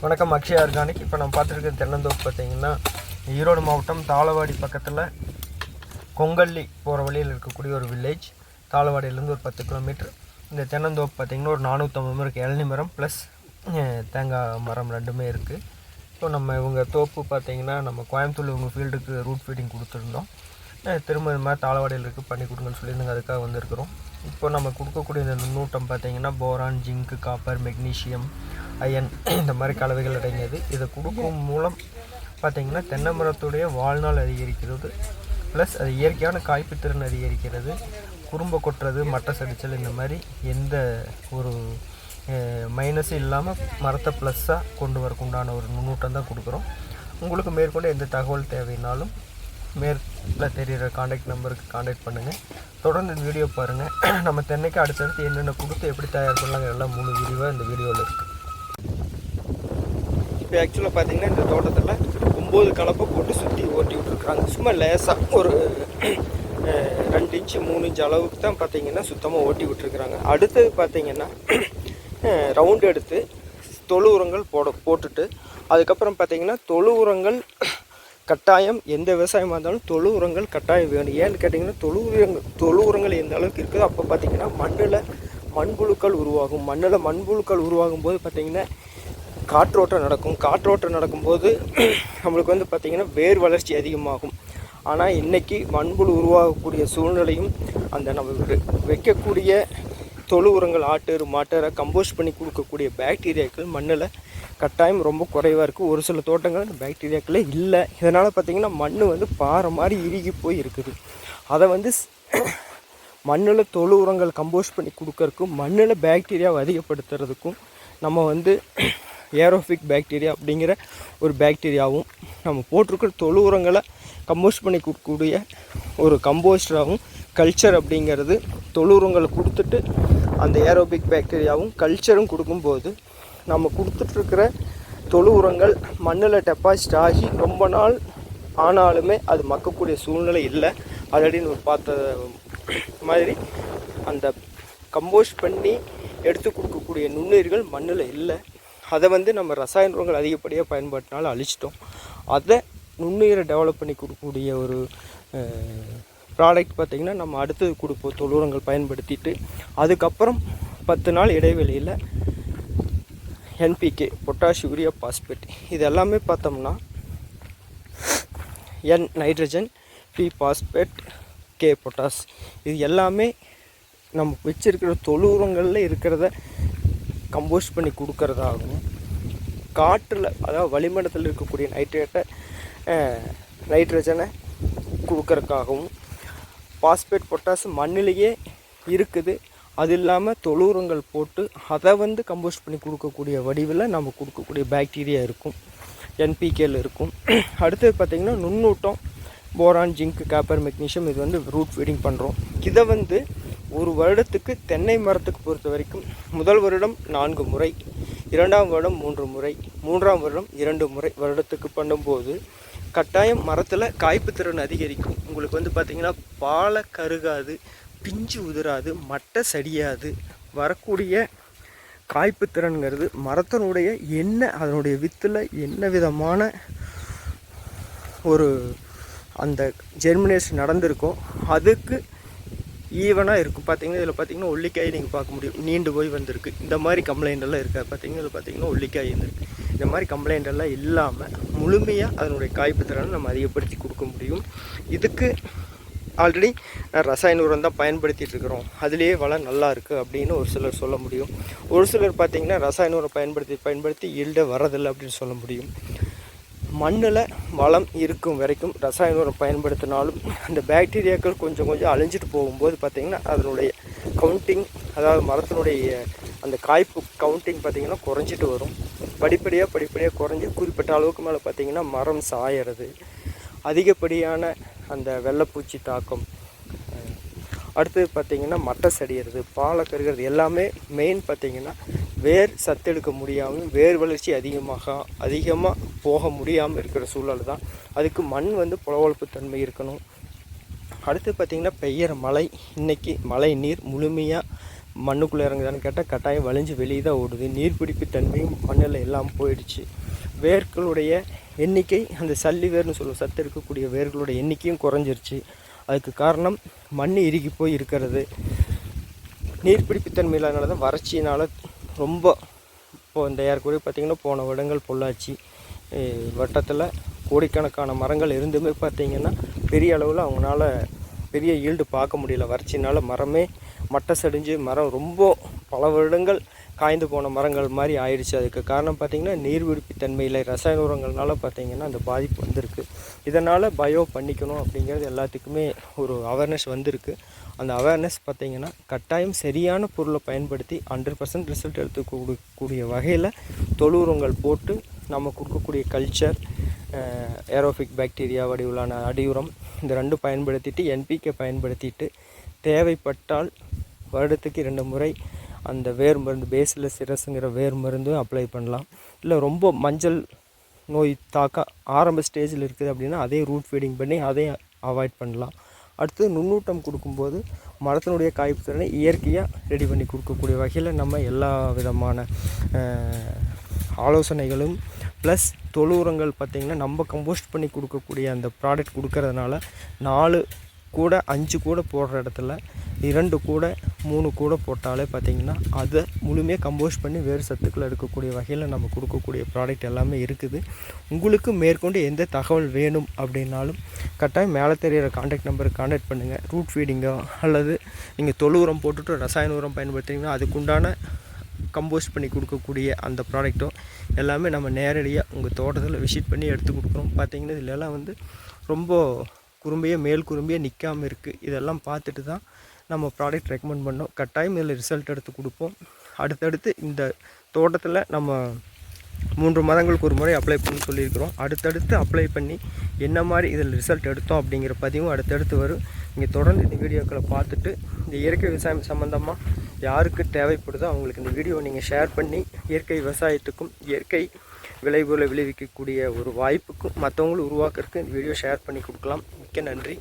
வணக்கம். அக்ஷயா ஆர்கானிக். இப்போ நம்ம பார்த்துருக்க தென்னந்தோப்பு பார்த்திங்கன்னா ஈரோடு மாவட்டம் தாளவாடி பக்கத்தில் கொங்கல்லி போகிற வழியில் இருக்கக்கூடிய ஒரு வில்லேஜ். தாளவாடியிலேருந்து ஒரு 10 கிலோமீட்டர். இந்த தென்னந்தோப்பு பார்த்திங்கன்னா ஒரு 450 மரம் இருக்குது. இளநி மரம் ப்ளஸ் தேங்காய் மரம் ரெண்டுமே இருக்குது. ஸோ நம்ம இவங்க தோப்பு பார்த்திங்கன்னா நம்ம கோயம்புத்தூர் இவங்க ஃபீல்டுக்கு ரூட் ஃபீடிங் கொடுத்துருந்தோம். திரும்ப இந்த மாதிரி தாளவாடியில் இருக்குது பண்ணி கொடுங்கன்னு சொல்லியிருந்தாங்க. அதுக்காக வந்திருக்கிறோம். இப்போ நம்ம கொடுக்கக்கூடிய இந்த நுண்ணூட்டம் பார்த்திங்கன்னா போரான், ஜிங்கு, காப்பர், மெக்னீஷியம், அயன் இந்த மாதிரி கலவைகள் அடங்கியது. இதை கொடுக்கும் மூலம் பார்த்திங்கன்னா தென்னை மரத்துடைய வாழ்நாள் அதிகரிக்கிறது, ப்ளஸ் அது இயற்கையான காய்ப்புத்திறன் அதிகரிக்கிறது. குறும்பை கொட்டுறது, மட்டை சடிச்சல் இந்த மாதிரி எந்த ஒரு மைனஸும் இல்லாமல் மரத்தை ப்ளஸ்ஸாக கொண்டு வரக்குண்டான ஒரு நுண்ணூட்டம் தான் கொடுக்குறோம். உங்களுக்கு மேற்கொண்டு எந்த தகவல் தேவைனாலும் மேற்கில் தெரிகிற காண்டாக்ட் நம்பருக்கு காண்டாக்ட் பண்ணுங்கள். தொடர்ந்து இந்த வீடியோ பாருங்கள். நம்ம தென்னைக்கு அடுத்தடுத்து என்னென்ன கொடுத்து எப்படி தயார் பண்ணலாங்க எல்லாம் 3 விரிவாக இந்த வீடியோவில் இருக்குது. இப்போ ஆக்சுவலாக பார்த்திங்கன்னா இந்த தோட்டத்தில் 9 கலப்பை போட்டு சுற்றி ஓட்டி விட்ருக்குறாங்க. சும்மா லேசாக ஒரு 2 இன்ச்சு 3 இன்ச்சு அளவுக்கு தான் பார்த்திங்கன்னா சுத்தமாக ஓட்டி விட்டுருக்குறாங்க. அடுத்தது பார்த்திங்கன்னா ரவுண்டு எடுத்து தொழு உரங்கள் போட்டுட்டு அதுக்கப்புறம் பார்த்திங்கன்னா தொழு உரங்கள் கட்டாயம் எந்த விவசாயமாக இருந்தாலும் தொழு உரங்கள் கட்டாயம் வேணும். ஏன்னு கேட்டிங்கன்னா தொழு உரங்கள் எந்த அளவுக்கு இருக்குதோ அப்போ பார்த்திங்கன்னா மண்ணில் மண்புழுக்கள் உருவாகும். மண்ணில் மண்புழுக்கள் உருவாகும் போது பார்த்திங்கன்னா காற்றோட்டம் நடக்கும். காற்றோட்டம் நடக்கும்போது நம்மளுக்கு வந்து பார்த்திங்கன்னா வேர் வளர்ச்சி அதிகமாகும். ஆனால் இன்றைக்கி மண்புழு உருவாகக்கூடிய சூழ்நிலையும் அந்த நம்ம வைக்கக்கூடிய தொழு உரங்கள் ஆட்டேறு மாட்டேரை கம்போஸ்ட் பண்ணி கொடுக்கக்கூடிய பாக்டீரியாக்கள் மண்ணில் கட்டாயம் ரொம்ப குறைவாக இருக்குது. ஒரு சில தோட்டங்கள் அந்த பாக்டீரியாக்களே இல்லை. இதனால் பார்த்திங்கன்னா மண் வந்து பாறை மாதிரி இறுகி போய் இருக்குது. அதை வந்து மண்ணில் தொழு உரங்கள் கம்போஸ்ட் பண்ணி கொடுக்கறதுக்கும் மண்ணில் பாக்டீரியாவை அதிகப்படுத்துறதுக்கும் நம்ம வந்து ஏரோஃபிக் பாக்டீரியா அப்படிங்கிற ஒரு பாக்டீரியாவும் நம்ம போட்டிருக்கிற தொழு உரங்களை கம்போஸ்ட் பண்ணி கொடுக்கக்கூடிய ஒரு கம்போஸ்டராகவும் கல்ச்சர் அப்படிங்கிறது தொழு உரங்களை கொடுத்துட்டு அந்த ஏரோபிக் பாக்டீரியாவும் கல்ச்சரும் கொடுக்கும்போது நம்ம கொடுத்துட்ருக்கிற தொழு உரங்கள் மண்ணில் டெபாசிட் ஆகி ரொம்ப நாள் ஆனாலுமே அது மக்கக்கூடிய சூழ்நிலை இல்லை. ஆல்ரெடி நம்ம பார்த்த மாதிரி அந்த கம்போஸ்ட் பண்ணி எடுத்து கொடுக்கக்கூடிய நுண்ணுயிர்கள் மண்ணில் இல்லை. அதை வந்து நம்ம ரசாயன உரங்கள் அதிகப்படியாக பயன்பாட்டினால அழிச்சிட்டோம். அதை நுண்ணுயிரை டெவலப் பண்ணி கொடுக்கக்கூடிய ஒரு ப்ராடக்ட் பார்த்திங்கன்னா நம்ம அடுத்தது கொடுப்போம். தொழு உரங்கள் பயன்படுத்திட்டு அதுக்கப்புறம் 10 நாள் இடைவெளியில் NPK, பொட்டாஷ், யூரியா, பாஸ்பேட் இது எல்லாமே பார்த்தோம்னா N nitrogen, P phosphate, K potash இது எல்லாமே நம்ம வச்சுருக்கிற தொழு உரங்களில் இருக்கிறத கம்போஸ்ட் பண்ணி கொடுக்கறதாகவும் காற்றில் அதாவது வளிமண்டலத்தில் இருக்கக்கூடிய நைட்ரஜனை கொடுக்கறதுக்காகவும் பாஸ்பேட் பொட்டாஸ் மண்ணிலேயே இருக்குது. அது இல்லாமல் தொழு உரங்கள் போட்டு அதை வந்து கம்போஸ்ட் பண்ணி கொடுக்கக்கூடிய வடிவில் நம்ம கொடுக்கக்கூடிய பாக்டீரியா இருக்கும், NPKயில் இருக்கும். அடுத்தது பார்த்திங்கன்னா நுண்ணூட்டம் போரான், ஜிங்க், காப்பர், மெக்னீஷியம் இது வந்து ரூட் ஃபீடிங் பண்ணுறோம். இதை வந்து ஒரு வருடத்துக்கு தென்னை மரத்துக்கு பொறுத்த வரைக்கும் முதல் வருடம் 4 முறை, 2ஆம் வருடம் 3 முறை, 3ஆம் வருடம் 2 முறை வருடத்துக்கு பண்ணும்போது கட்டாயம் மரத்தில் காய்ப்பு திறன் அதிகரிக்கும். உங்களுக்கு வந்து பார்த்திங்கன்னா பாலை கருகாது, பிஞ்சு உதிராது, மட்டை சடியாது. வரக்கூடிய காய்ப்பு திறன்கிறது மரத்தினுடைய அதனுடைய வித்தில் என்ன விதமான ஒரு அந்த ஜெர்மினேஷன் நடந்திருக்கோ அதுக்கு ஈவனாக இருக்கும். பார்த்திங்கன்னா இதில் பார்த்திங்கன்னா ஒல்லிக்காய் நீங்கள் பார்க்க முடியும், நீண்டு போய் வந்திருக்கு. இந்த மாதிரி கம்ப்ளைண்ட் எல்லாம் இருக்காது. பார்த்திங்கன்னா இதில் பார்த்திங்கன்னா ஒல்லிக்காய் இருந்திருக்கு. இந்த மாதிரி கம்ப்ளைண்ட் எல்லாம் இல்லாமல் முழுமையாக அதனுடைய காய்ப்பு திறனை நம்ம அதிகப்படுத்தி கொடுக்க முடியும். இதுக்கு ஆல்ரெடி ரசாயன உரம் தான் பயன்படுத்திகிட்டு இருக்கிறோம், அதுலேயே வளம் நல்லா இருக்குது அப்படின்னு ஒரு சிலர் சொல்ல முடியும். ஒரு சிலர் பார்த்திங்கன்னா ரசாயன உரம் பயன்படுத்தி ஈல்டே வரதில்லை அப்படின்னு சொல்ல முடியும். மண்ணில் வளம் இருக்கும் வரைக்கும் ரசாயன உரம் பயன்படுத்தினாலும் அந்த பாக்டீரியாக்கள் கொஞ்சம் அழிஞ்சிட்டு போகும்போது பார்த்திங்கன்னா அதனுடைய கவுண்டிங், அதாவது மரத்தினுடைய அந்த காய்ப்பு கவுண்டிங் பார்த்திங்கன்னா குறைஞ்சிட்டு வரும். படிப்படியாக குறைஞ்சி குறிப்பிட்ட அளவுக்கு மேலே பார்த்திங்கன்னா மரம் சாயறது, அதிகப்படியான அந்த வெள்ளைப்பூச்சி தாக்கம், அடுத்தது பார்த்திங்கன்னா மட்டை சடிகிறது, பாலை கருகிறது எல்லாமே மெயின் பார்த்திங்கன்னா வேர் சத்தெடுக்க முடியாமல் வேர் வளர்ச்சி அதிகமாக போக முடியாமல் இருக்கிற சூழல் தான். அதுக்கு மண் வந்து புலவழ்ப்பு தன்மை இருக்கணும். அடுத்து பார்த்திங்கன்னா பெய்கிற மழை, இன்றைக்கி மழை நீர் முழுமையாக மண்ணுக்குள்ளே இறங்குதான்னு கேட்டால் கட்டாயம் வலிஞ்சு வெளியே தான் ஓடுது. நீர்பிடிப்பு தன்மையும் மண்ணில் எல்லாம் போயிடுச்சு. வேர்களுடைய எண்ணிக்கை, அந்த சல்லி வேர்னு சொல்லுவோம், சத்து இருக்கக்கூடிய வேர்களுடைய எண்ணிக்கையும் குறைஞ்சிருச்சு. அதுக்கு காரணம் மண் இறுகி போய் இருக்கிறது. நீர்பிடிப்புத்தன்மை இல்லாதனால தான் வறட்சியினால் ரொம்ப இப்போது இந்த ஏற்கனவே பார்த்திங்கன்னா போன வருடங்கள் பொள்ளாச்சி வட்டத்தில் கோடிக்கணக்கான மரங்கள் இருந்துமே பார்த்திங்கன்னா பெரிய அளவில் அவங்களால பெரிய ஈல்டு பார்க்க முடியல. வறட்சினால் மரமே மட்டை சடிஞ்சு மரம் ரொம்ப பல வருடங்கள் காய்ந்து போன மரங்கள் மாதிரி ஆயிடுச்சு. அதுக்கு காரணம் பார்த்திங்கன்னா நீர்விடுப்புத்தன்மையில் ரசாயன உரங்கள்னால பார்த்திங்கன்னா அந்த பாதிப்பு வந்திருக்கு. இதனால் பயோ பண்ணிக்கணும் அப்படிங்கிறது எல்லாத்துக்குமே ஒரு அவேர்னஸ் வந்திருக்கு. அந்த அவேர்னஸ் பார்த்திங்கன்னா கட்டாயம் சரியான பொருளை பயன்படுத்தி 100% ரிசல்ட் எடுத்துக்கூடிய வகையில் தொழு உரங்கள் போட்டு நம்ம கொடுக்கக்கூடிய கல்ச்சர், ஏரோஃபிக் பாக்டீரியா வடிவிலான அடியுரம், இந்த ரெண்டும் பயன்படுத்திட்டு என்பிகே பயன்படுத்திட்டு தேவைப்பட்டால் வருடத்துக்கு 2 முறை அந்த வேர் மருந்து பேசிலஸ் சிரஸுங்கிற வேர் மருந்தும் அப்ளை பண்ணலாம். இல்லை ரொம்ப மஞ்சள் நோய் தாக்க ஆரம்ப ஸ்டேஜில் இருக்குது அப்படின்னா அதே ரூட் ஃபீடிங் பண்ணி அதையும் அவாய்ட் பண்ணலாம். அடுத்து நுண்ணூட்டம் கொடுக்கும்போது மரத்தினுடைய காய்ப்பு திறனை இயற்கையாக ரெடி பண்ணி கொடுக்கக்கூடிய வகையில் நம்ம எல்லா விதமான ஆலோசனைகளும் ப்ளஸ் தொழு உரங்கள் பார்த்திங்கன்னா நம்ம கம்போஸ்ட் பண்ணி கொடுக்கக்கூடிய அந்த ப்ராடக்ட் கொடுக்கறதுனால 4 கூட 5 கூட போடுற இடத்துல 2 கூட 3 கூட போட்டாலே பார்த்திங்கன்னா அதை முழுமையாக கம்போஸ்ட் பண்ணி வேறு சத்துக்களை எடுக்கக்கூடிய வகையில் நம்ம கொடுக்கக்கூடிய ப்ராடக்ட் எல்லாமே இருக்குது. உங்களுக்கு மேற்கொண்டு எந்த தகவல் வேணும் அப்படின்னாலும் கட்டாயம் மேலே தெரிகிற கான்டாக்ட் நம்பருக்கு கான்டாக்ட் பண்ணுங்கள். ரூட் ஃபீடிங்கோ அல்லது நீங்கள் தொழு உரம் போட்டுட்டு ரசாயன உரம் பயன்படுத்திங்கன்னா அதுக்குண்டான கம்போஸ்ட் பண்ணி கொடுக்கக்கூடிய அந்த ப்ராடக்ட்டும் எல்லாமே நம்ம நேரடியாக உங்கள் தோட்டத்தில் விசிட் பண்ணி எடுத்து கொடுக்குறோம். பார்த்திங்கன்னா இதிலெல்லாம் வந்து ரொம்ப குறும்பையாக மேல் குறும்பையாக நிற்காமல் இருக்குது. இதெல்லாம் பார்த்துட்டு தான் நம்ம ப்ராடக்ட் ரெக்கமெண்ட் பண்ணோம். கட்டாயம் இதில் ரிசல்ட் எடுத்து கொடுப்போம். அடுத்தடுத்து இந்த தோட்டத்தில் நம்ம 3 மாதங்களுக்கு ஒரு முறை அப்ளை பண்ணி சொல்லியிருக்கிறோம். அடுத்தடுத்து அப்ளை பண்ணி என்ன மாதிரி இதில் ரிசல்ட் எடுத்தோம் அப்படிங்கிற பதிவும் அடுத்தடுத்து வரும். நீங்கள் தொடர்ந்து இந்த வீடியோக்களை பார்த்துட்டு இந்த இயற்கை விவசாயம் சம்மந்தமாக யாருக்கு தேவைப்படுதோ அவங்களுக்கு இந்த வீடியோவை நீங்கள் ஷேர் பண்ணி இயற்கை விவசாயத்துக்கும் இயற்கை விளைவுகளை விளைவிக்கக்கூடிய ஒரு வாய்ப்புக்கும் மற்றவங்களும் உருவாக்குறதுக்கு இந்த வீடியோ ஷேர் பண்ணி கொடுக்கலாம். மிக்க நன்றி.